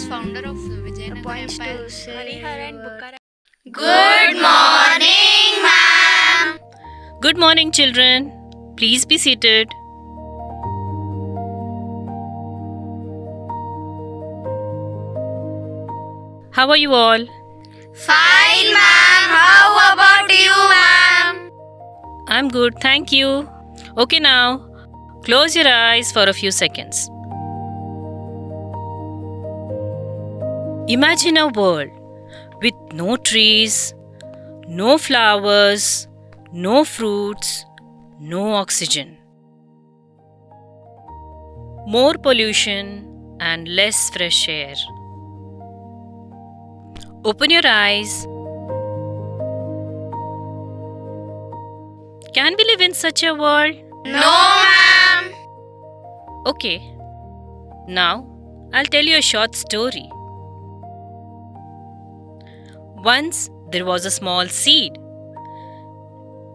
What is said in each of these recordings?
Founder of Vijayanagara Empire, Harihar and Bukkara. Good morning, ma'am. Good morning, children. Please be seated. How are you all? Fine, ma'am. How about you, ma'am? I'm good, thank you. Okay, now close your eyes for a few seconds. Imagine a world with no trees, no flowers, no fruits, no oxygen. More pollution and less fresh air. Open your eyes. Can we live in such a world? No, ma'am. Okay. Now, I'll tell you a short story. Once there was a small seed.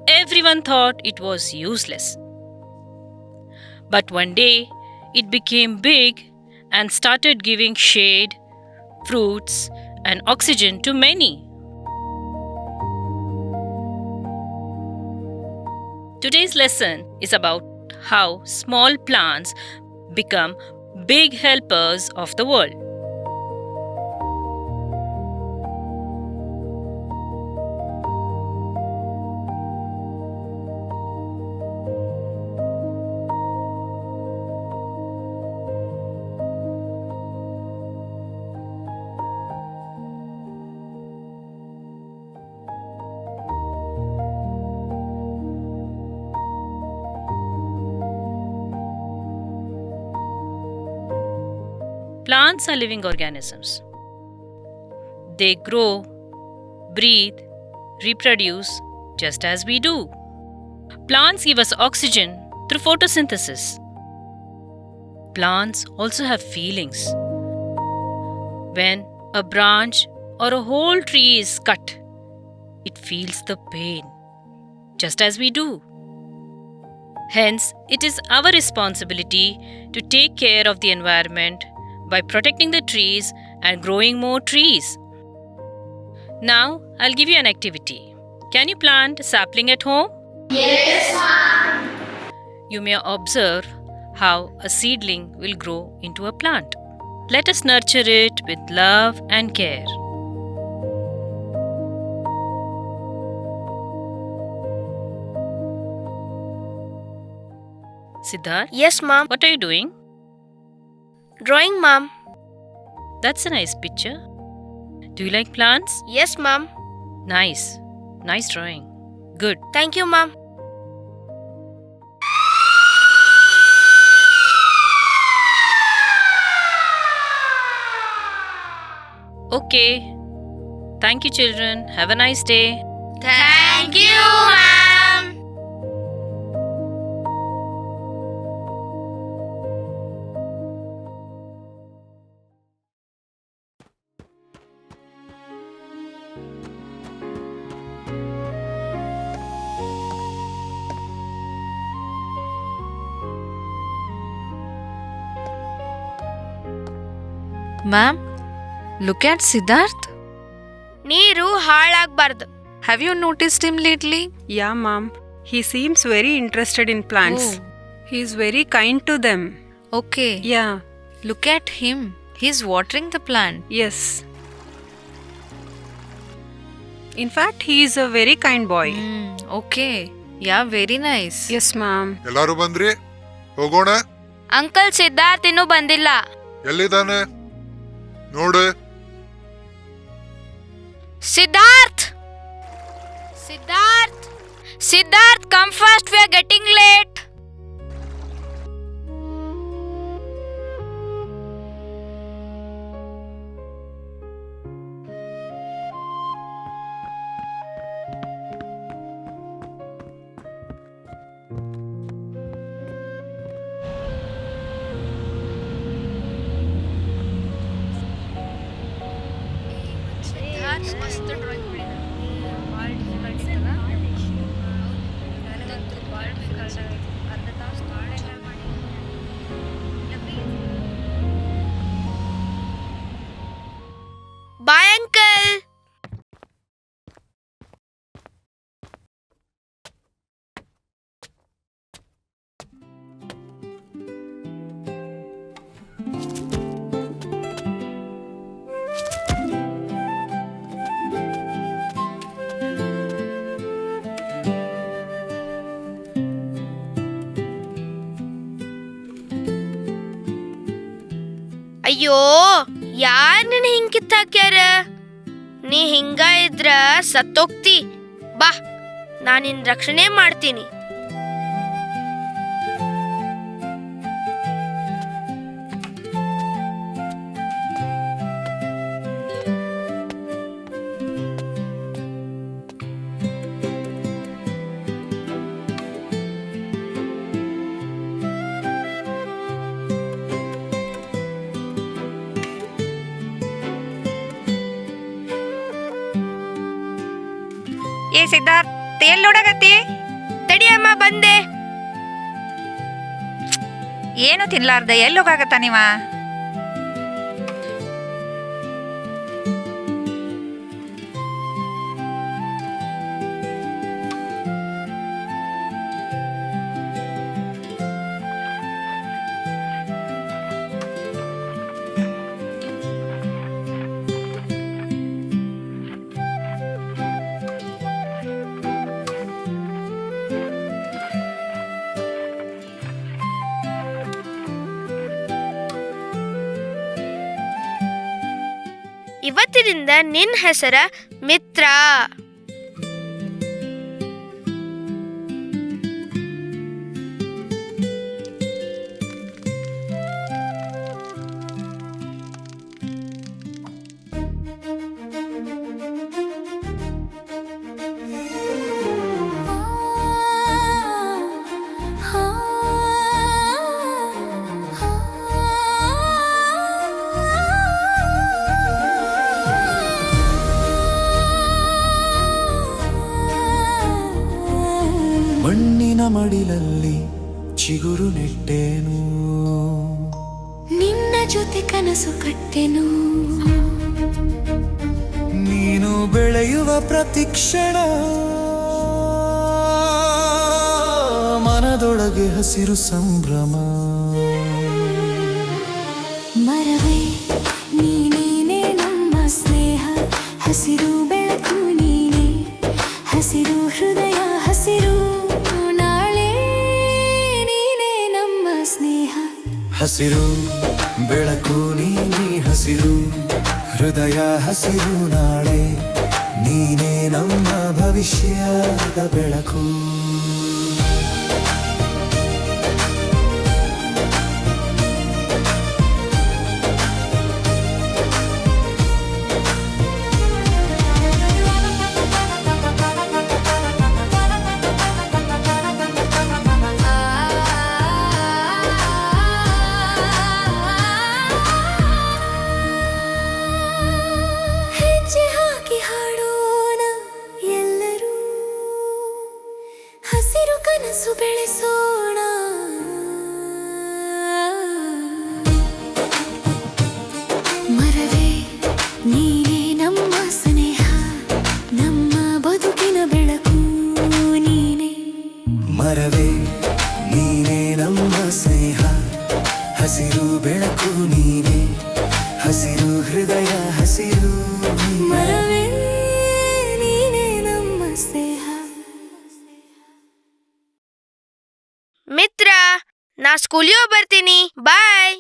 Everyone thought it was useless. But one day, it became big and started giving shade, fruits, and oxygen to many. Today's lesson is about how small plants become big helpers of the world. Plants are living organisms. They grow, breathe, reproduce just as we do. Plants give us oxygen through photosynthesis. Plants also have feelings. When a branch or a whole tree is cut, it feels the pain, just as we do. Hence, it is our responsibility to take care of the environment by protecting the trees and growing more trees. Now, I'll give you an activity. Can you plant a sapling at home? Yes, ma'am. You may observe how a seedling will grow into a plant. Let us nurture it with love and care. Siddharth, Yes, ma'am. what are you doing? Drawing, ma'am. That's a nice picture. Do you like plants? Yes, ma'am. Nice. Nice drawing. Good. Thank you, ma'am. Okay. Thank you, children. Have a nice day. Thank you, ma'am. Ma'am, look at Siddharth. ನೀರು ಹಾಳಾಗ್ಬಾರ್ದು. Have you noticed him lately? Yeah, ma'am. He seems very interested in plants. Oh. He is very kind to them. Okay. Yeah, Look at him. He's watering the plant. yes. In fact, he is a very kind boy. Okay. Yeah, very nice. Yes, ma'am. ಎಲ್ಲಾರು ಬಂದ್ರಿ? ಹೋಗೋಣ. Uncle Siddharth ಇನ್ನೂ ಬಂದಿಲ್ಲ. ಎಲ್ಲಿದ್ದಾನೆ? ನೋಡು. Siddharth Siddharth Siddharth come fast, we are getting late. Bye uncle. ಅಯ್ಯೋ, ಯಾರ್ ನಿನ್ ಹಿಂಗ್ ಕಿತ್ತಾಕ್ಯಾರ? ನೀ ಹಿಂಗ ಇದ್ರ ಸತ್ತೋಗ್ತಿ. ಬಾ, ನಾನ್ ನಿನ್ ರಕ್ಷಣೆ ಮಾಡ್ತೀನಿ. ಏ ಸಿದ್ಧಾರ್ಥ್ ಎಲ್ಲಿ ನೋಡಕತ್ತಿ? ತಡಿಯಮ್ಮ, ಬಂದೆ. ಏನು ತಿನ್ಲಾರ್ದ ಎಲ್ಲಿ ಹೋಗಾಕತ್ತ ನೀವ? ಇವತ್ತಿನಿಂದ ನಿನ್ ಹೆಸರ ಮಿತ್ರ. ಮಣ್ಣಿನ ಮಡಿಲಲ್ಲಿ ಚಿಗುರು ನೆಟ್ಟೇನು, ನಿನ್ನ ಜೊತೆ ಕನಸು ಕಟ್ಟೆನು, ನೀನು ಬೆಳೆಯುವ ಪ್ರತಿಕ್ಷಣ ಮನದೊಳಗೆ ಹಸಿರು ಸಂಭ್ರಮ. ಮರವೇ ನೀನೇನೆ ನಮ್ಮ ಸ್ನೇಹ, ಹಸಿರು ಬೆಳಕು ನೀನೆ, ಹಸಿರು ಹೃದಯ ಹಸಿರು ನಾಳೆ ನೀನೇ ನಮ್ಮ ಸ್ನೇಹ. ಹಸಿರು ಬೆಳಕು ನೀನೇ, ಹಸಿರು ಹೃದಯ ಹಸಿರು ನಾಳೆ ನೀನೇ ನಮ್ಮ ಭವಿಷ್ಯದ ಬೆಳಕು. ಹೆಜ್ಜೆ ಹಾಕಿ ಹಾಡೋಣ ಎಲ್ಲರೂ, ಹಸಿರು ಕನಸು ಬೆಳೆಸೋಣ. ಮರವೇ ನೀನೇ ನಮ್ಮ ಸ್ನೇಹ, ನಮ್ಮ ಬದುಕಿನ ಬೆಳಕು ನೀನೆ. ಮರವೇ ನೀನೇ ನಮ್ಮ ಸ್ನೇಹ ಹಸಿರು ಬೆಳಕು ನೀನೇ ಹಸಿರು ಹೃದಯ ಹಸಿರು ಮರವೇ ನೀನೇ ನಮ್ಮ ಸ್ನೇಹ. ಮಿತ್ರ, ನಾ ಸ್ಕೂಲಿಗೆ ಬರ್ತೀನಿ. ಬಾಯ್.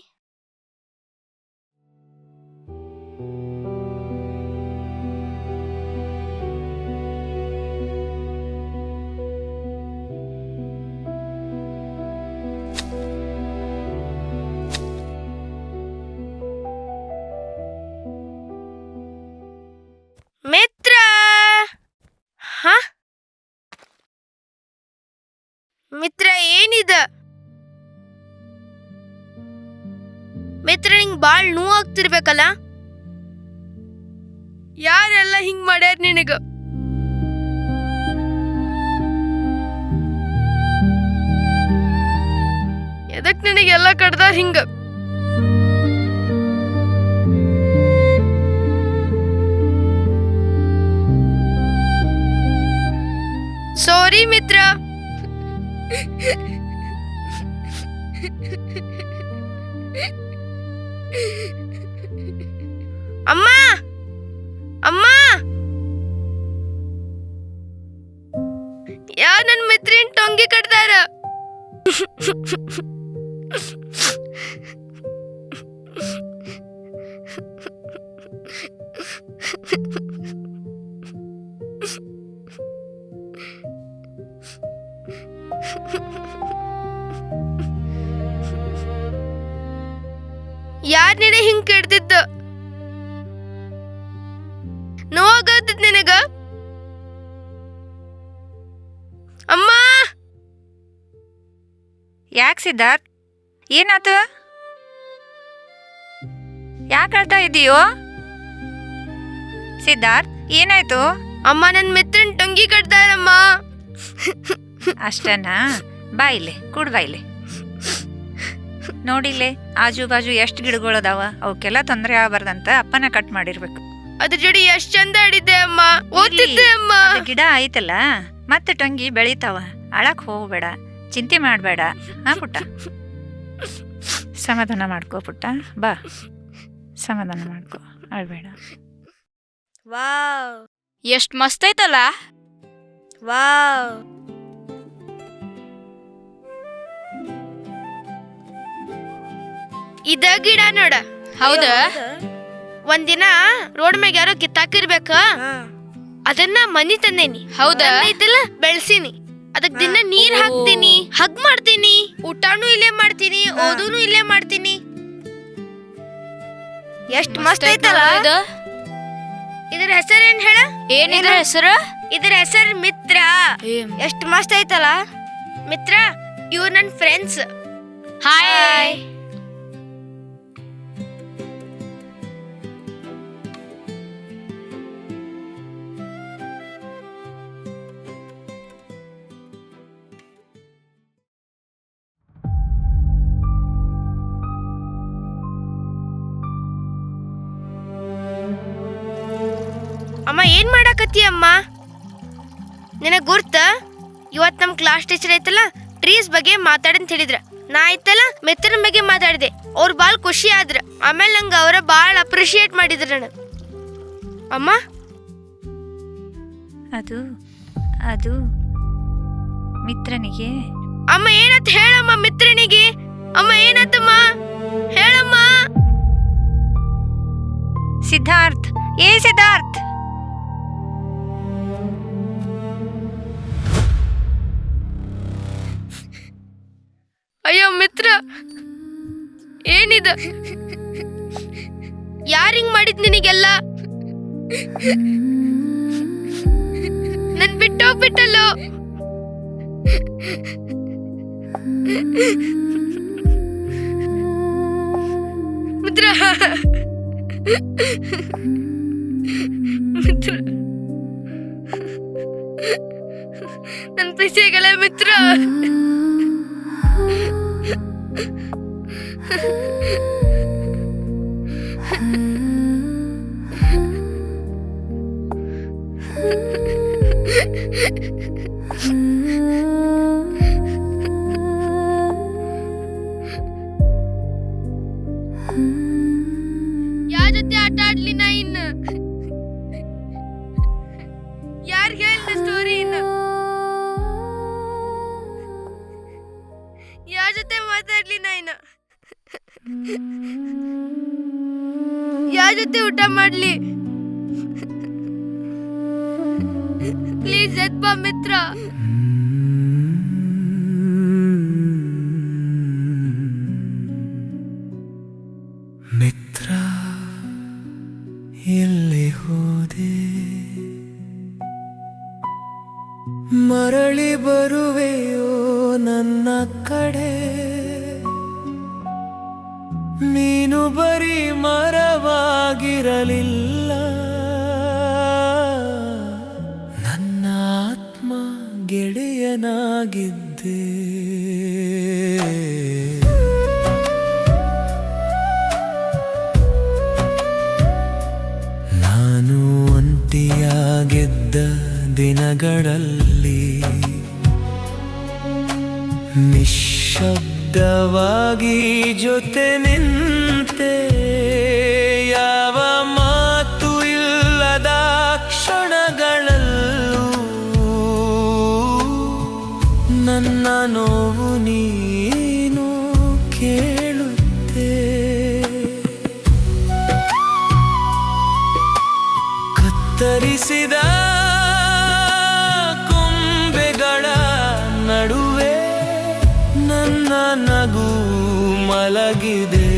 ಮಿತ್ರ, ಹ ಮಿತ್ರ, ಏನಿದ ಮಿತ್ರ? ನಿಂಗ್ ಬಾಳ್ ನೋವು ಆಗ್ತಿರ್ಬೇಕಲ್ಲ? ಯಾರೆಲ್ಲ ಹಿಂಗ್ ಮಾಡ್ಯಾರ ನಿನಗ? ಎದಕ್ ನಿನಗೆಲ್ಲ ಕಡ್ದಾರ ಹಿಂಗ? ಸಾರಿ ಮಿತ್ರ. ಅಮ್ಮ, ಅಮ್ಮ, ಯಾರ್ ನನ್ ಮಿತ್ರಿನ್ ಟೊಂಗಿ ಕಟ್ದಾರ? ಯಾರ್ ನಿನ ಹಿಂಗ್ ಕೆಡ್ದಿದ್ದ? ನೋವಾಗತ್ತಿದ್ ನಿನಗ? ಅಮ್ಮ, ಯಾಕೆ ಸಿದ್ಧಾರ್ಥ್, ಏನಾತು? ಯಾಕೆ ಅಳ್ತಾ ಇದೀಯೋ? ಸಿದ್ಧಾರ್ಥ್, ಏನಾಯ್ತು? ಅಮ್ಮ, ನನ್ ಮಿತ್ರನ್ ಟೊಂಗಿ ಕಟ್ದಾರಮ್ಮ. ಅಷ್ಟನಾ? ಬಾ ಇಲ್ಲಿ, ಕೂಡ್ ಬಾ ಇಲ್ಲಿ. ನೋಡಿಲ್ಲೇ ಆಜು ಬಾಜು ಎಷ್ಟು ಗಿಡಗಳದಾವ, ಅವಕ್ಕೆಲ್ಲ ತೊಂದರೆ ಆಗಬಾರ್ದಂತ ಅಪ್ಪನ ಕಟ್ ಮಾಡಿರ್ಬೇಕು. ಅದ್ರ ಜೋಡಿ ಎಷ್ಟ್ ಚಂದ ಆಡಿದ್ದೆ ಅಮ್ಮ, ಓದ್ತಿದ್ದೆ ಅಮ್ಮ. ಅದು ಗಿಡ ಆಯ್ತಲ್ಲ, ಮತ್ತೆ ಟೊಂಗಿ ಬೆಳಿತಾವ. ಅಳಕ್ ಹೋಗ್ಬೇಡ, ಚಿಂತೆ ಮಾಡಬೇಡ. ಹಾ ಪುಟ್ಟ, ಸಮಾಧಾನ ಮಾಡ್ಕೋ ಪುಟ್ಟ, ಬಾ ಸಮಾಧಾನ ಮಾಡ್ಕೋ, ಅಳ್ಬೇಡ. ವಾವ್, ಎಷ್ಟ್ ಮಸ್ತ್ ಐತಲ್ಲ. ವಾವ್. ಇದ ಗಿಡ ನೋಡ. ಹೌದಾ? ಒಂದಿನ ರೋಡ್ ಮ್ಯಾಗ ಯಾರೋ ಕಿತ್ತಾಕಿರ್ಬೇಕ, ಅದನ್ನ ಮನಿ ತಂದೇನಿ. ಹೌದಾ? ಐತಲ್ಲ, ಬೆಳ್ಸಿನಿ. ಅದಕ್ ದಿನ ನೀರ್ ಹಾಕ್ತೀನಿ, ಹಗ್ ಮಾಡ್ತೀನಿ, ಊಟನೂ ಇಲ್ಲೇ ಮಾಡ್ತೀನಿ, ಓದೂನು ಇಲ್ಲೇ ಮಾಡ್ತೀನಿ. ಎಷ್ಟ್ ಮಸ್ತ್ ಐತಲ್ಲ. ಇದ್ರ ಹೆಸರೇನ್ ಹೇಳ? ಏನಿದ್ರ ಹೆಸರು? ಇದ್ರ ಹೆಸರು ಮಿತ್ರ. ಎಷ್ಟ್ ಮಸ್ತ್ ಐತಲ್ಲ. ಮಿತ್ರ, ಇವ್ರು ನನ್ ಫ್ರೆಂಡ್ಸ್. ಹಾಯ್. ಅಮ್ಮ, ಏನ್ ಮಾಡಾಕತ್ತಿ ಅಮ್ಮ? ನಿನಗ್ ಗುರ್ತ? ಇವತ್ ನಮ್ ಕ್ಲಾಸ್ ಟೀಚರ್ ಐತಲ್ಲ, ಟ್ರೀಸ್ ಬಗ್ಗೆ ಮಾತಾಡಂತ ಹೇಳಿದ್ರ. ನಾ ಐತಲ್ಲ ಮಿತ್ರನ ಬಗ್ಗೆ ಮಾತಾಡಿದೆ. ಅವ್ರು ಬಾಳ್ ಖುಷಿ ಆದ್ರ. ಆಮೇಲೆ ನಂಗೆ ಅವರ ಬಾಳ್ ಅಪ್ರಿಶಿಯೇಟ್ ಮಾಡಿದ್ರ ನನಗ್. ಅಮ್ಮ, ಅದು ಅದು ಮಿತ್ರನಿಗೆ. ಅಮ್ಮ ಏನತ್ ಹೇಳಮ್ಮ ಮಿತ್ರನಿಗೆ. ಅಮ್ಮ ಏನತ್ತಮ್ಮ ಹೇಳಮ್ಮ. ಸಿದ್ಧಾರ್ಥ್, ಏ ಸಿದ್ಧಾರ್ಥ್, ಅಯ್ಯೋ ಮಿತ್ರ, ಏನಿದ? ಯಾರಿಂಗ್ ಮಾಡಿದ್ ನಿನಗೆಲ್ಲ? ನನ್ ಬಿಟ್ಟೋಗ್ಬಿಟ್ಟಲ್ಲೋ. ಮಿತ್ರ, ಮಿತ್ರ, ನನ್ ಪ್ರೀತಿಗಳ ಮಿತ್ರ. ದಿನ ಇನ್ನ ಯಾರ ಜೊತೆ ಊಟ ಮಾಡ್ಲಿ? ಪ್ಲೀಸ್ ಎದ್ ಬಾ ಮಿತ್ರ. ಮಿತ್ರ ಎಲ್ಲಿ ಹೋದೆ, ಮರಳಿ ಬರುವೆಯೋ ನನ್ನ ಕಡೆ? ನೀನು ಬರೀ ಮರವಾಗಿರಲಿಲ್ಲ, ನನ್ನ ಆತ್ಮ ಗೆಳೆಯನಾಗಿದ್ದೆ. ನಾನು ಒಂಟಿಯಾಗಿದ್ದ ದಿನಗಳಲ್ಲಿ ನಿಶ್ಶಬ್ದವಾಗಿ ಜೊತೆ ನಿಂತೆ, ಯಾವ ಮಾತು ಇಲ್ಲದ ಕ್ಷಣಗಳಲ್ಲೂ ನನ್ನ ನೋವು ನೀನು ಕೇಳುತ್ತೆ. ಕತ್ತರಿಸಿದ ಕೊಂಬೆಗಳ ನಡುವೆ ನನ್ನ ನಗು ಮಲಗಿದೆ.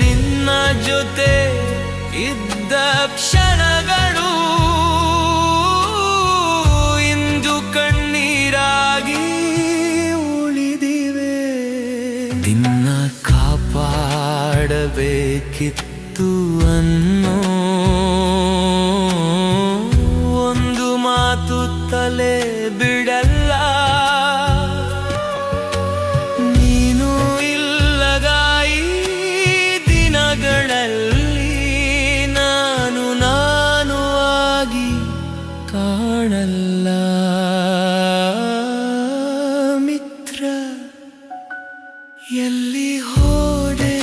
ನಿನ್ನ ಜೊತೆ ಇದ್ದ ಕ್ಷಣಗಳು ಇಂದು ಕಣ್ಣೀರಾಗಿ ಉಳಿದಿವೆ. ನಿನ್ನ ಕಾಪಾಡಬೇಕಿತ್ತು ಅನ್ನೋ ಒಂದು ಮಾತು ತಲೆ ಬಿಡಲ್ಲ. ನೀನು ಇಲ್ಲದ ಈ ದಿನಗಳಲ್ಲಿ ನಾನು ಆಗಿ ಕಾಣಲ್ಲ. ಮಿತ್ರ ಎಲ್ಲಿ ಹೋದೆ,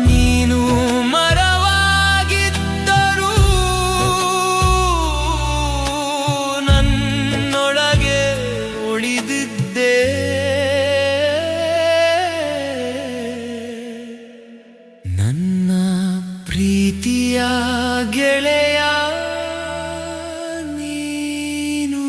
ನೀನು ಮರವಾಗಿದ್ದರೂ ನನ್ನೊಳಗೆ ಉಳಿದಿದ್ದೆ. ನನ್ನ ಪ್ರೀತಿಯ ಗೆಳೆಯ ನೀನು.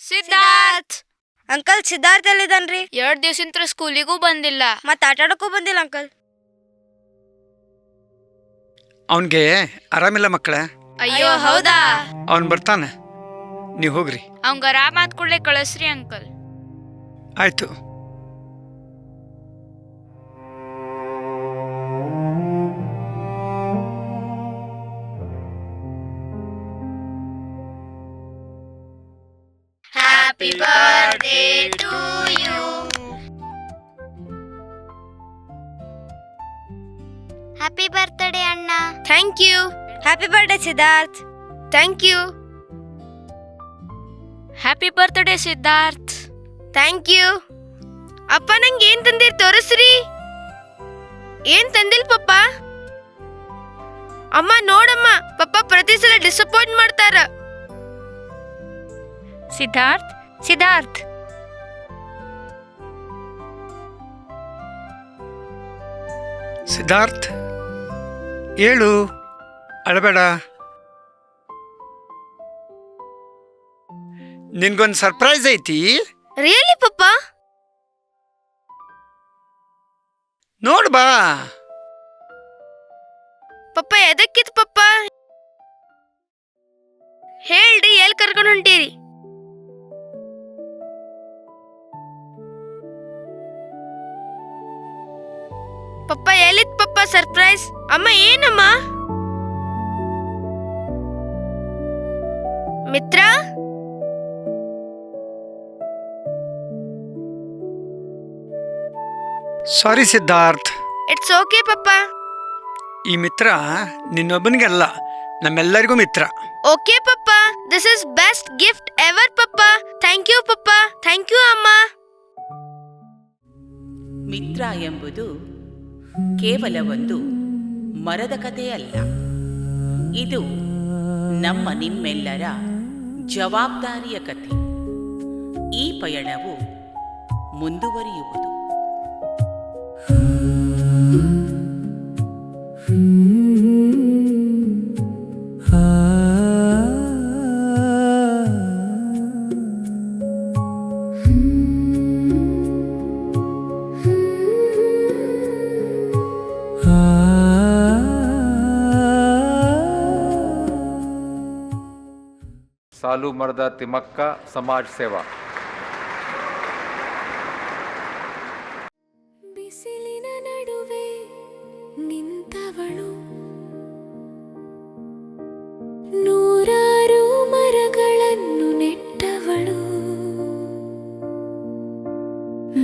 ಸಿದ್ಧಾರ್ಥ್ ಅಂಕಲ್ ಸಿದ್ಧಾರ್ಥ ಎಲ್ಲಿದ್ದಾನ್ರಿ? 2 ದಿವಸದಿಂದ ಸ್ಕೂಲಿಗೂ ಬಂದಿಲ್ಲ. ಮತ್ತ ಆಟ ಆಡಕ್ಕೂ ಬಂದಿಲ್ಲ ಅಂಕಲ್. ಅವನಿಗೆ ಆರಾಮಿಲ್ಲ ಮಕ್ಕಳೇ. ಅಯ್ಯೋ ಹೌದಾ? ಅವನು ಬರ್ತಾನೆ, ನೀವು ಹೋಗ್ರಿ. ಅವಂಗ ಆರಾಮ ಆದ ಕೂಡಲೇ ಕಳಿಸ್ರಿ ಅಂಕಲ್. ಆಯ್ತು. Happy birthday to you. Happy birthday ಅಣ್ಣ. Thank you. Happy birthday Siddharth. Thank you. Happy birthday Siddharth. Thank you. ಅಪ್ಪ ನಂಗೆ ಏನ್ ತಂದಿರ್ ತೋರಿಸ್ರಿ. ಏನ್ ತಂದಿಲ್ ಪಪ್ಪ? ಅಮ್ಮ ನೋಡಮ್ಮ, ಪಪ್ಪ ಪ್ರತಿ ಸಲ ಡಿಸಪಾಯಿಂಟ್ ಮಾಡ್ತಾರ. ಸಿದ್ಧಾರ್ಥ್, ಸಿದ್ಧಾರ್ಥ್, ಸಿದ್ಧಾರ್ಥ್ ಹೇಳು, ಅಳಬೇಡ. ನಿನ್ಗೊಂದು ಸರ್ಪ್ರೈಸ್ ಐತಿ. ರಿಯಲಿ ಪಪ್ಪ? ನೋಡ್ ಬಾ. ಪಪ್ಪ ಎದಕ್ಕಿತ್ ಪಪ್ಪ? ಹೇಳ್ರಿ, ಎಲ್ಲಿ ಕರ್ಕೊಂಡು ಹೊಂಟೀರಿ? ಪಪ್ಪ ಎಲ್ಲಿತ್ ಪಪ್ಪ ಸರ್ಪ್ರೈಸ್? ಅಮ್ಮ ಏನಮ್ಮ? Mitra sorry Siddharth. It's okay ಪಪ್ಪ. ಈ ಮಿತ್ರ ನಿನ್ನೊಬ್ಬನಿಗೆಲ್ಲ, ನಮ್ಮೆಲ್ಲರಿಗೂ ಮಿತ್ರ. ಓಕೆ ಪಪ್ಪ, this is best gift ever ಪಪ್ಪ. ಥ್ಯಾಂಕ್ ಯು ಪಪ್ಪ. ಥ್ಯಾಂಕ್ ಯು ಅಮ್ಮ. ಮಿತ್ರ ಎಂಬುದು ಕೇವಲ ಒಂದು ಮರದ ಕಥೆಯಲ್ಲ, ಇದು ನಮ್ಮ ನಿಮ್ಮೆಲ್ಲರ ಜವಾಬ್ದಾರಿಯ ಕಥೆ. ಈ ಪಯಣವು ಮುಂದುವರಿಯುವುದು. ಸಾಲು ಮರದ ತಿಮ್ಮಕ್ಕ ಸಮಾಜ ಸೇವಾ. ಬಿಸಿಲಿನ ನಡುವೆ ನಿಂತವಳು, ನೂರಾರು ಮರಗಳನ್ನು ನೆಟ್ಟವಳು,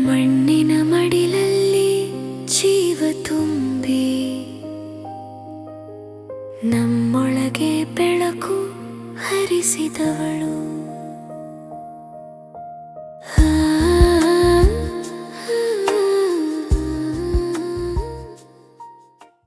ಮಣ್ಣಿನ ಮಡಿಲಲ್ಲಿ ಜೀವ ತುಂಬಿ ನಮ್ಮೊಳಗೆ ಬೆಳಕು ಹರಿಸಿದವಳು.